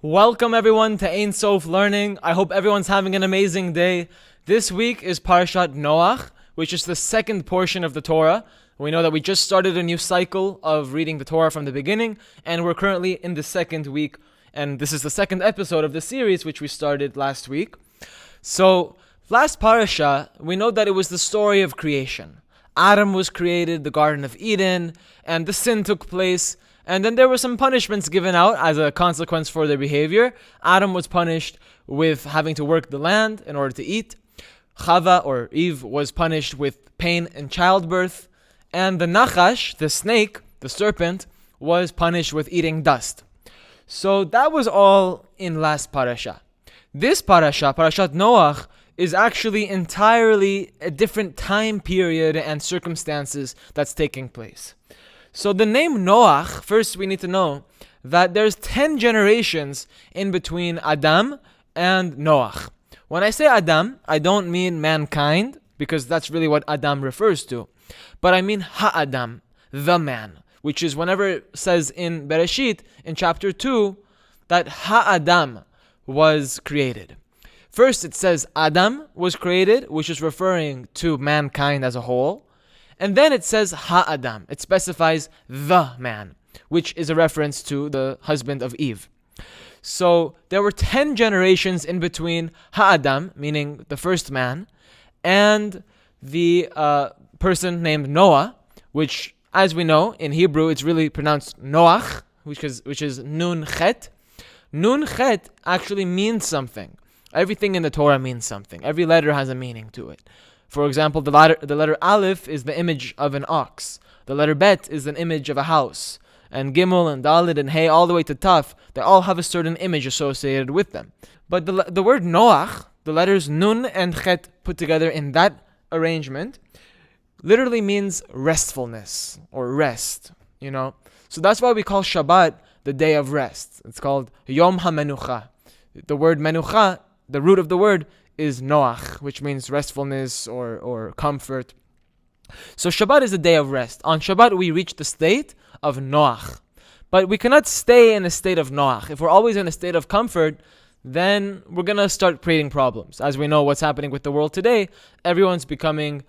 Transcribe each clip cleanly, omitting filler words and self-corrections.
Welcome everyone to Ein Sof Learning. I hope everyone's having an amazing day. This week is Parashat Noach, which is the second portion of the Torah. We know that we just started a new cycle of reading the Torah from the beginning, and we're currently in the second week, and this is the second episode of the series, which we started last week. So, last parasha, we know that it was the story of creation. Adam was created, the Garden of Eden, and the sin took place. And then there were some punishments given out as a consequence for their behavior. Adam was punished with having to work the land in order to eat. Chava, or Eve, was punished with pain in childbirth. And the Nachash, the snake, the serpent, was punished with eating dust. So that was all in last parasha. This parasha, Parashat Noach, is actually entirely a different time period and circumstances that's taking place. So the name Noach, first we need to know that there's 10 generations in between Adam and Noach. When I say Adam, I don't mean mankind, because that's really what Adam refers to. But I mean Ha-Adam, the man, which is whenever it says in Bereshit, in chapter 2, that Ha-Adam was created. First it says Adam was created, which is referring to mankind as a whole. And then it says Ha-Adam. It specifies the man, which is a reference to the husband of Eve. So there were 10 generations in between Ha-Adam, meaning the first man, and the person named Noah, which, as we know, in Hebrew it's really pronounced Noach, which is Nun Chet. Nun Chet actually means something. Everything in the Torah means something. Every letter has a meaning to it. For example, the letter Aleph is the image of an ox. The letter Bet is an image of a house. And Gimel and Dalet and Hey all the way to Taf, they all have a certain image associated with them. But the word Noach, the letters Nun and Chet put together in that arrangement, literally means restfulness or rest, So that's why we call Shabbat the day of rest. It's called Yom HaMenucha. The word Menucha, the root of the word, is Noach, which means restfulness or comfort. So Shabbat is a day of rest. On Shabbat we reach the state of Noach. But we cannot stay in a state of Noach. If we're always in a state of comfort, then we're going to start creating problems. As we know what's happening with the world today, everyone's becoming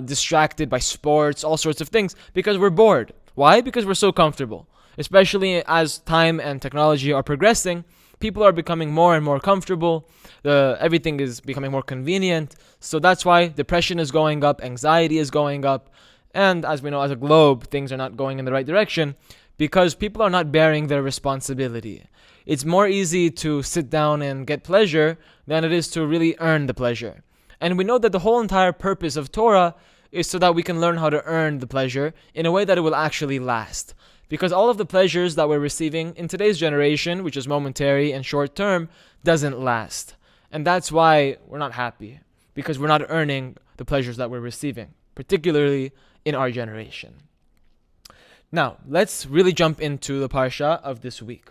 distracted by sports, all sorts of things, because we're bored. Why? Because we're so comfortable. Especially as time and technology are progressing, people are becoming more and more comfortable. Everything is becoming more convenient. So that's why depression is going up, anxiety is going up. And as we know, as a globe, things are not going in the right direction because people are not bearing their responsibility. It's more easy to sit down and get pleasure than it is to really earn the pleasure. And we know that the whole entire purpose of Torah is so that we can learn how to earn the pleasure in a way that it will actually last. Because all of the pleasures that we're receiving in today's generation, which is momentary and short term, doesn't last. And that's why we're not happy. Because we're not earning the pleasures that we're receiving, particularly in our generation. Now, let's really jump into the parsha of this week.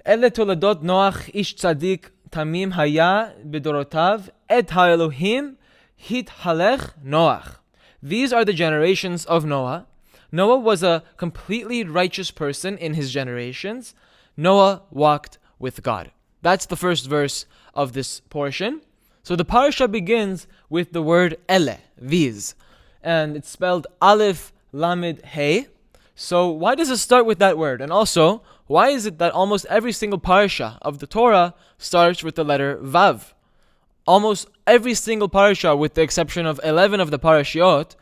Ele toledot Noach ish tzadik tamim haya bedorotav et ha'elohim hithalech Noach. These are the generations of Noah. Noah was a completely righteous person in his generations. Noah walked with God. That's the first verse of this portion. So the parasha begins with the word ele, these. And it's spelled Aleph Lamed Hey. So why does it start with that word? And also, why is it that almost every single parasha of the Torah starts with the letter Vav? Almost every single parasha, with the exception of 11 of the parashiot,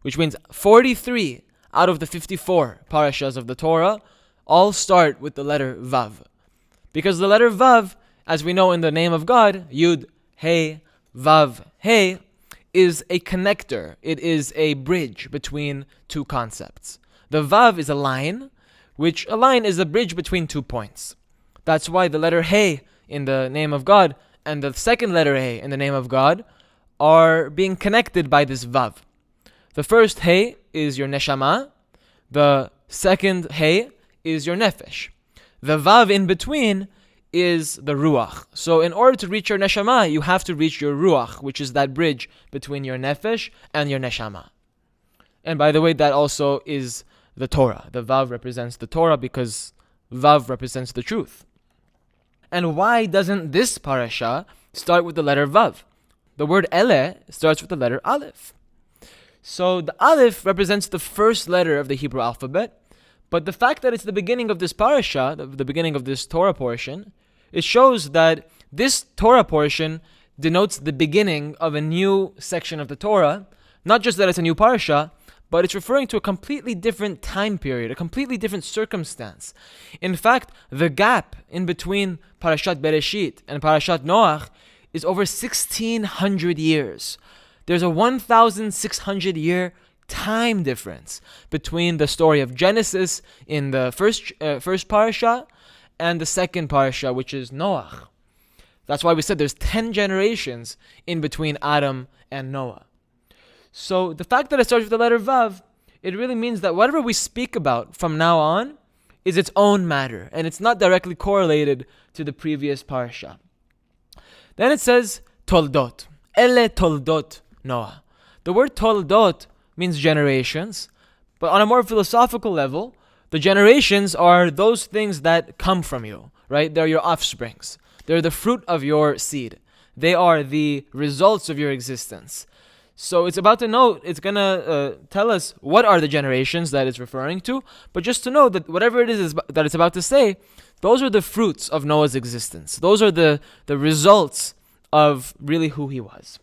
which means 43 out of the 54 parashas of the Torah, all start with the letter Vav. Because the letter Vav, as we know in the name of God, Yud, Hey, Vav, Hey, is a connector. It is a bridge between two concepts. The Vav is a line, which a line is a bridge between 2 points. That's why the letter Hey in the name of God and the second letter Hey in the name of God are being connected by this Vav. The first Hey is your neshama. The second Hey is your nefesh. The Vav in between is the ruach. So in order to reach your neshama, you have to reach your ruach, which is that bridge between your nefesh and your neshama. And by the way, that also is the Torah. The Vav represents the Torah because Vav represents the truth. And why doesn't this parasha start with the letter Vav? The word Ele starts with the letter Aleph. So the Aleph represents the first letter of the Hebrew alphabet, but the fact that it's the beginning of this parasha, the beginning of this Torah portion, it shows that this Torah portion denotes the beginning of a new section of the Torah. Not just that it's a new parasha, but it's referring to a completely different time period, a completely different circumstance. In fact, the gap in between Parashat Bereshit and Parashat Noach is over 1,600 years. There's a 1,600 year time difference between the story of Genesis in the first parasha and the second parasha, which is Noach. That's why we said there's 10 generations in between Adam and Noah. So the fact that it starts with the letter Vav, it really means that whatever we speak about from now on is its own matter, and it's not directly correlated to the previous parasha. Then it says Toldot. Ele Toldot Noah. The word Toldot means generations, but on a more philosophical level, the generations are those things that come from you, right? They're your offsprings. They're the fruit of your seed. They are the results of your existence. So it's about to note, it's going to tell us what are the generations that it's referring to, but just to know that whatever it is that it's about to say, those are the fruits of Noah's existence. Those are the results of really who he was.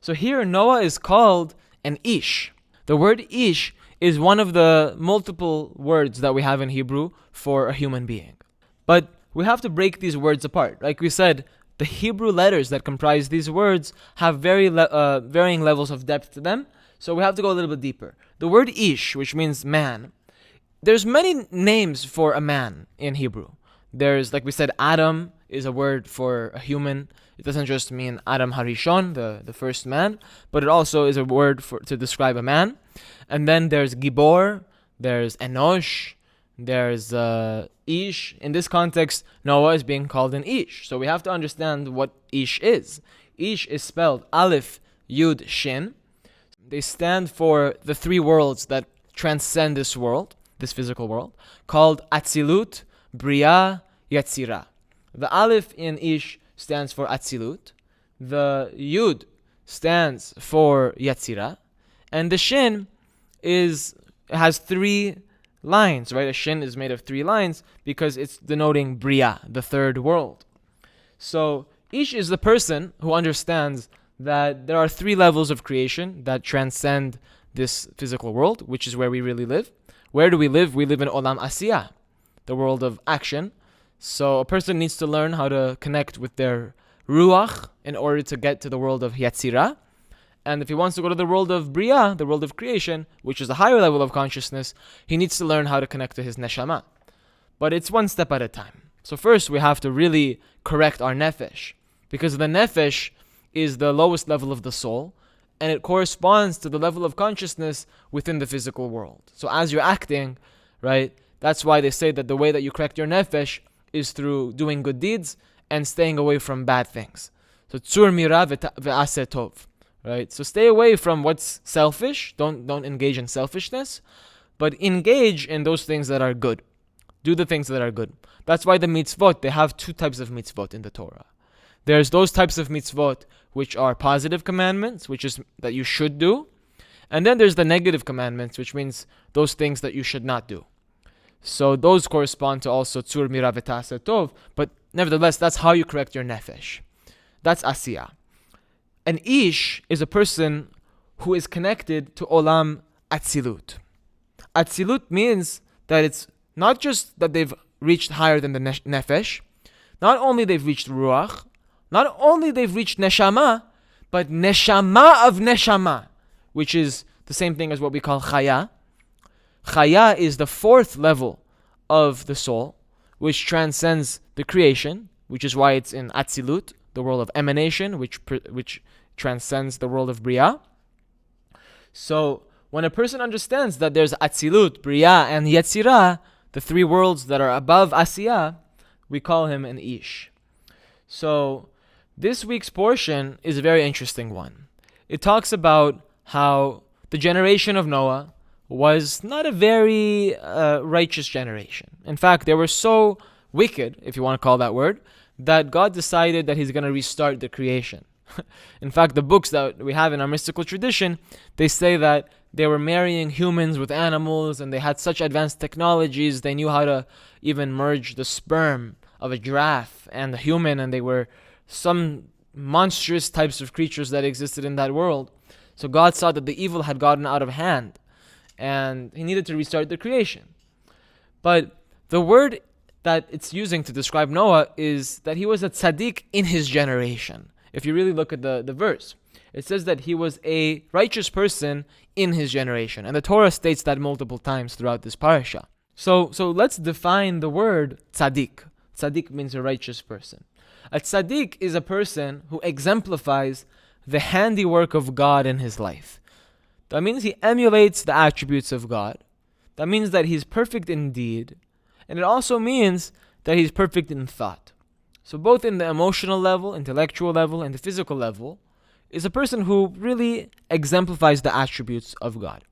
So here Noah is called an Ish. The word Ish is one of the multiple words that we have in Hebrew for a human being. But we have to break these words apart. Like we said, the Hebrew letters that comprise these words have varying levels of depth to them, so we have to go a little bit deeper. The word Ish, which means man, there's many names for a man in Hebrew. There's, like we said, Adam is a word for a human. It doesn't just mean Adam Harishon, the first man, but it also is a word to describe a man. And then there's Gibor, there's Enosh, there's Ish. In this context, Noah is being called an Ish. So we have to understand what Ish is. Ish is spelled Aleph, Yud, Shin. They stand for the three worlds that transcend this world, this physical world, called Atzilut, Bria, Yetzirah. The Aleph in Ish stands for Atzilut. The Yud stands for Yetzirah. And the Shin has three lines, right? A shin is made of three lines because it's denoting Bria, the third world. So Ish is the person who understands that there are three levels of creation that transcend this physical world, which is where we really live. Where do we live? We live in Olam Asiyah, the world of action. So a person needs to learn how to connect with their Ruach in order to get to the world of Yetzirah. And if he wants to go to the world of Bria, the world of creation, which is a higher level of consciousness, he needs to learn how to connect to his neshama. But it's one step at a time. So first we have to really correct our nefesh, because the nefesh is the lowest level of the soul, and it corresponds to the level of consciousness within the physical world. So as you're acting, right, that's why they say that the way that you correct your nefesh is through doing good deeds and staying away from bad things. So tzur mira ve'aseh tov. Right? So stay away from what's selfish. Don't engage in selfishness, but engage in those things that are good. Do the things that are good. That's why the mitzvot, they have two types of mitzvot in the Torah. There's those types of mitzvot which are positive commandments, which is that you should do. And then there's the negative commandments, which means those things that you should not do. So those correspond to also tzur mira v'taseh tov, but nevertheless, that's how you correct your nefesh. That's asiyah. An Ish is a person who is connected to Olam Atzilut. Atzilut means that it's not just that they've reached higher than the Nefesh, not only they've reached Ruach, not only they've reached Neshama, but Neshama of Neshama, which is the same thing as what we call Chaya. Chaya is the fourth level of the soul, which transcends the creation, which is why it's in Atzilut, the world of emanation, which transcends the world of Bria. So when a person understands that there's Atzilut, Bria, and Yetzirah, the three worlds that are above Asiyah, we call him an Ish. So this week's portion is a very interesting one. It talks about how the generation of Noah was not a very righteous generation. In fact, they were so wicked, if you want to call that word, that God decided that he's going to restart the creation. In fact, the books that we have in our mystical tradition, they say that they were marrying humans with animals, and they had such advanced technologies, they knew how to even merge the sperm of a giraffe and a human, and they were some monstrous types of creatures that existed in that world. So God saw that the evil had gotten out of hand, and he needed to restart the creation. But the word that it's using to describe Noah is that he was a tzaddik in his generation. If you really look at the verse, it says that he was a righteous person in his generation. And the Torah states that multiple times throughout this parasha. So let's define the word tzaddik. Tzaddik means a righteous person. A tzaddik is a person who exemplifies the handiwork of God in his life. That means he emulates the attributes of God. That means that he's perfect in deed. And it also means that he's perfect in thought. So both in the emotional level, intellectual level, and the physical level, is a person who really exemplifies the attributes of God.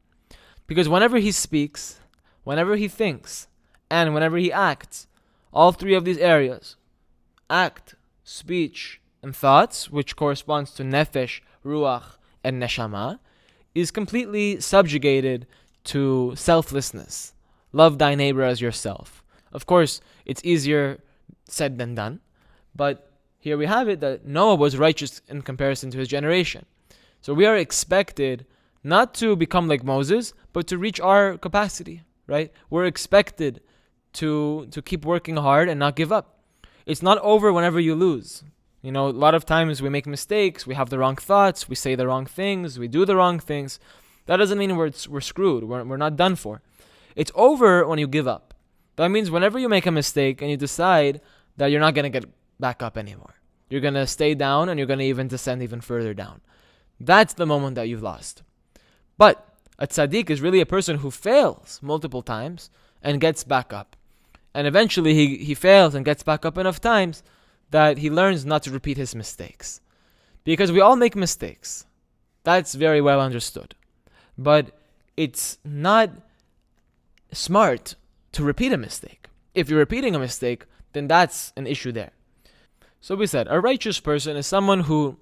Because whenever he speaks, whenever he thinks, and whenever he acts, all three of these areas, act, speech, and thoughts, which corresponds to nefesh, ruach, and neshama, is completely subjugated to selflessness. Love thy neighbor as yourself. Of course, it's easier said than done. But here we have it that Noah was righteous in comparison to his generation. So we are expected not to become like Moses, but to reach our capacity, right? We're expected to keep working hard and not give up. It's not over whenever you lose. You know, a lot of times we make mistakes, we have the wrong thoughts, we say the wrong things, we do the wrong things. That doesn't mean we're screwed, we're not done for. It's over when you give up. That means whenever you make a mistake and you decide that you're not going to get back up anymore, you're going to stay down and you're going to even descend even further down. That's the moment that you've lost. But a tzaddik is really a person who fails multiple times and gets back up. And eventually he fails and gets back up enough times that he learns not to repeat his mistakes. Because we all make mistakes. That's very well understood. But it's not smart to repeat a mistake. If you're repeating a mistake, then that's an issue there. So we said, a righteous person is someone who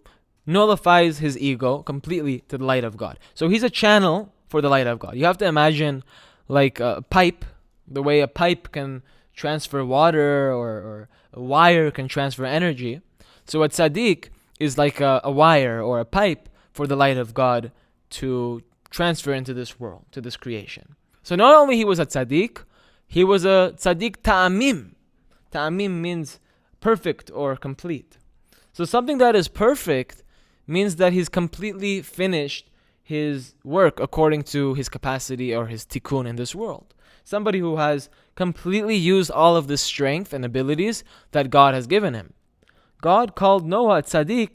nullifies his ego completely to the light of God. So he's a channel for the light of God. You have to imagine like a pipe, the way a pipe can transfer water or a wire can transfer energy. So a tzaddik is like a wire or a pipe for the light of God to transfer into this world, to this creation. So not only he was a tzaddik, he was a tzaddik ta'amim. Ta'amim means perfect or complete. So something that is perfect means that he's completely finished his work according to his capacity or his tikkun in this world. Somebody who has completely used all of the strength and abilities that God has given him. God called Noah a tzaddik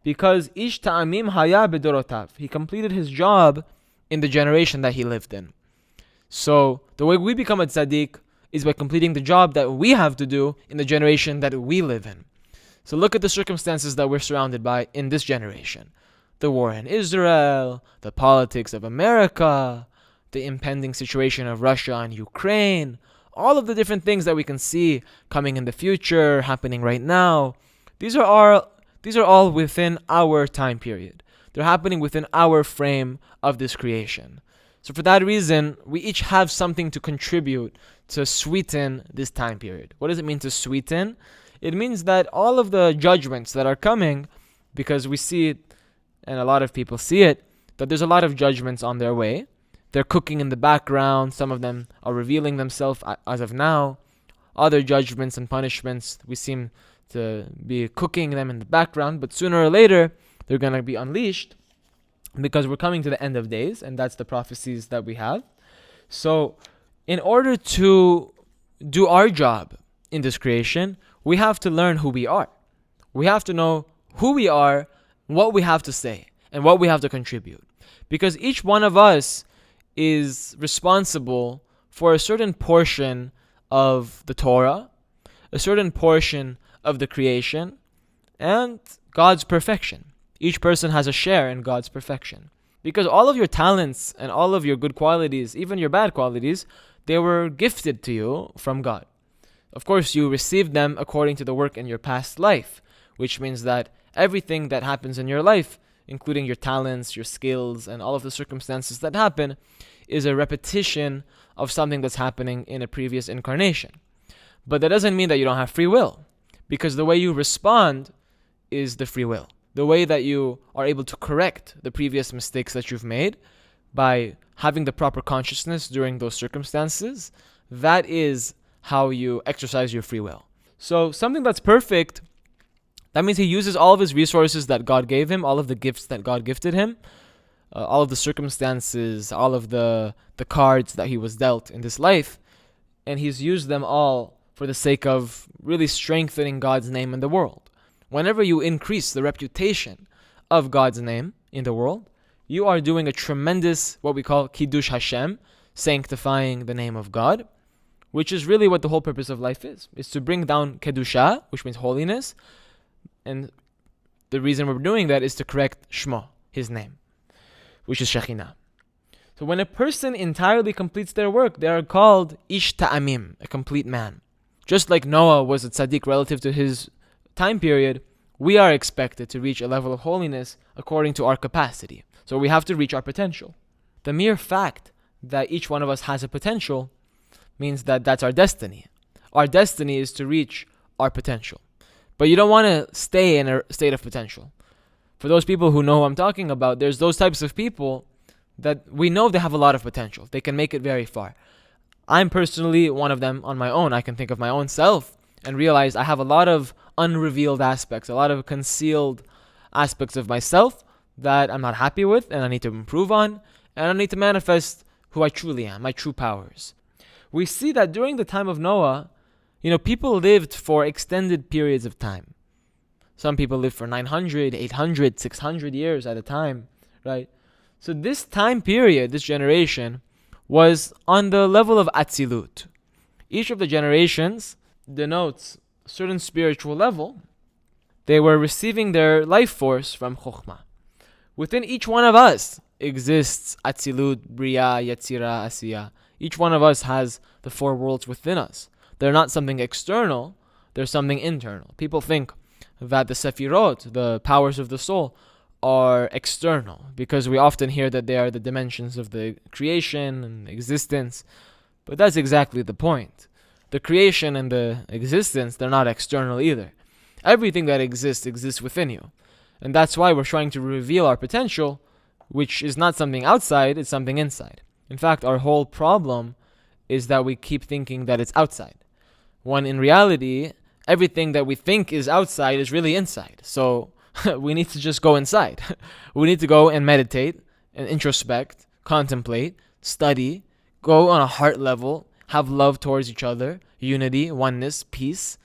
because ish ta'amim haya bedorotav. He completed his job in the generation that he lived in. So the way we become a tzaddik is by completing the job that we have to do in the generation that we live in. So look at the circumstances that we're surrounded by in this generation. The war in Israel, the politics of America, the impending situation of Russia and Ukraine, all of the different things that we can see coming in the future, happening right now. These are all within our time period. They're happening within our frame of this creation. So for that reason, we each have something to contribute to sweeten this time period. What does it mean to sweeten? It means that all of the judgments that are coming, because we see it, and a lot of people see it, that there's a lot of judgments on their way. They're cooking in the background. Some of them are revealing themselves as of now. Other judgments and punishments, we seem to be cooking them in the background, but sooner or later, they're going to be unleashed because we're coming to the end of days, and that's the prophecies that we have. So in order to do our job in this creation, we have to learn who we are. We have to know who we are, what we have to say, and what we have to contribute. Because each one of us is responsible for a certain portion of the Torah, a certain portion of the creation, and God's perfection. Each person has a share in God's perfection. Because all of your talents and all of your good qualities, even your bad qualities, they were gifted to you from God. Of course, you received them according to the work in your past life, which means that everything that happens in your life, including your talents, your skills, and all of the circumstances that happen, is a repetition of something that's happening in a previous incarnation. But that doesn't mean that you don't have free will, because the way you respond is the free will. The way that you are able to correct the previous mistakes that you've made by having the proper consciousness during those circumstances, that is how you exercise your free will. So something that's perfect, that means he uses all of his resources that God gave him, all of the gifts that God gifted him, all of the circumstances, all of the cards that he was dealt in this life, and he's used them all for the sake of really strengthening God's name in the world. Whenever you increase the reputation of God's name in the world, you are doing a tremendous, what we call Kiddush Hashem, sanctifying the name of God, which is really what the whole purpose of life is to bring down Kedusha, which means holiness, and the reason we're doing that is to correct Shmo, his name, which is Shekhinah. So when a person entirely completes their work, they are called Ish Ta'amim, a complete man. Just like Noah was a tzaddik relative to his time period, we are expected to reach a level of holiness according to our capacity. So we have to reach our potential. The mere fact that each one of us has a potential means that that's our destiny. Our destiny is to reach our potential. But you don't want to stay in a state of potential. For those people who know who I'm talking about, there's those types of people that we know they have a lot of potential. They can make it very far. I'm personally one of them on my own. I can think of my own self and realize I have a lot of unrevealed aspects, a lot of concealed aspects of myself that I'm not happy with and I need to improve on, and I need to manifest who I truly am, my true powers. We see that during the time of Noah, people lived for extended periods of time. Some people lived for 900, 800, 600 years at a time, right? So this time period, this generation, was on the level of Atzilut. Each of the generations denotes a certain spiritual level. They were receiving their life force from Chokhmah. Within each one of us exists Atzilut, Bria, Yetzira, Asiya. Each one of us has the four worlds within us. They're not something external, they're something internal. People think that the Sefirot, the powers of the soul, are external, because we often hear that they are the dimensions of the creation and existence. But that's exactly the point. The creation and the existence, they're not external either. Everything that exists within you. And that's why we're trying to reveal our potential, which is not something outside, it's something inside. In fact, our whole problem is that we keep thinking that it's outside, when in reality, everything that we think is outside is really inside. So we need to just go inside. We need to go and meditate and introspect, contemplate, study, go on a heart level, have love towards each other, unity, oneness, peace,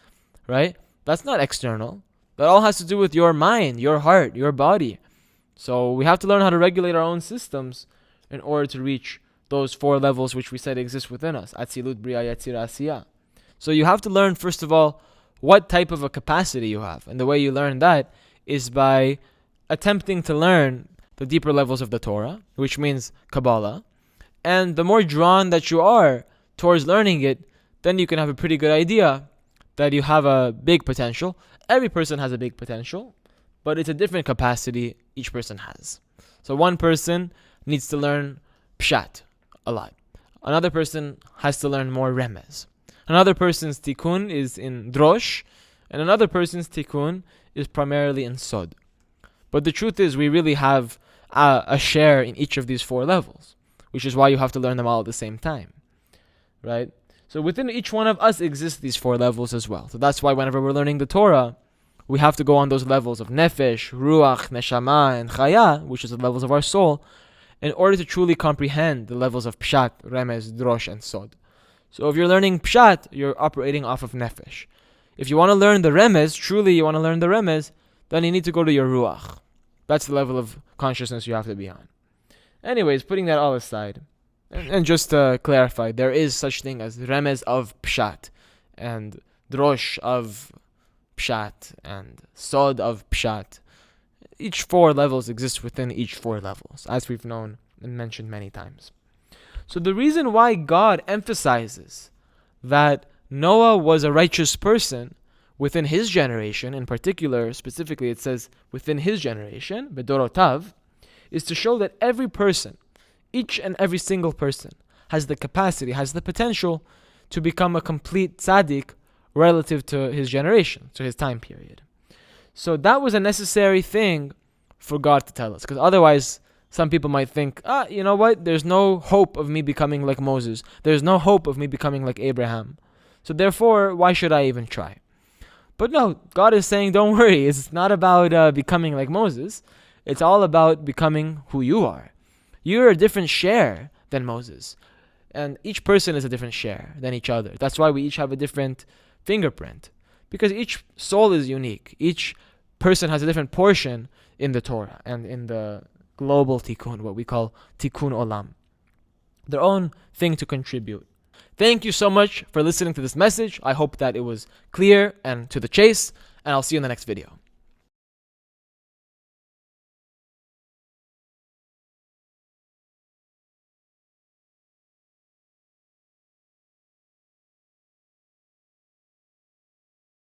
right? That's not external. That all has to do with your mind, your heart, your body. So we have to learn how to regulate our own systems in order to reach those four levels which we said exist within us. Atzilut, Bria, Yetzira, Asiya. So you have to learn, first of all, what type of a capacity you have. And the way you learn that is by attempting to learn the deeper levels of the Torah, which means Kabbalah. And the more drawn that you are towards learning it, then you can have a pretty good idea that you have a big potential. Every person has a big potential, but it's a different capacity each person has. So one person needs to learn Pshat a lot. Another person has to learn more Remez. Another person's tikkun is in drosh, and another person's tikkun is primarily in sod. But the truth is, we really have a share in each of these four levels, which is why you have to learn them all at the same time, right? So within each one of us exist these four levels as well. So that's why whenever we're learning the Torah, we have to go on those levels of nefesh, ruach, neshama, and chaya, which is the levels of our soul, in order to truly comprehend the levels of pshat, remez, drosh, and sod. So if you're learning pshat, you're operating off of nefesh. If you want to learn the remez, truly you want to learn the remez, then you need to go to your ruach. That's the level of consciousness you have to be on. Anyways, putting that all aside, and just to clarify, there is such thing as remez of pshat, and drosh of pshat, and sod of pshat. Each four levels exist within each four levels, as we've known and mentioned many times. So the reason why God emphasizes that Noah was a righteous person within his generation, in particular, specifically it says within his generation, bedorotav, is to show that every person, each and every single person, has the capacity, has the potential to become a complete tzaddik relative to his generation, to his time period. So that was a necessary thing for God to tell us, because otherwise some people might think, you know what, there's no hope of me becoming like Moses, there's no hope of me becoming like Abraham, so therefore why should I even try? But no, God is saying, don't worry, it's not about becoming like Moses, it's all about becoming who you are. You're a different share than Moses, and each person is a different share than each other. That's why we each have a different fingerprint, because each soul is unique. Each person has a different portion in the Torah and in the global tikkun, what we call tikkun olam, their own thing to contribute. Thank you so much for listening to this message. I hope that it was clear and to the chase, and I'll see you in the next video.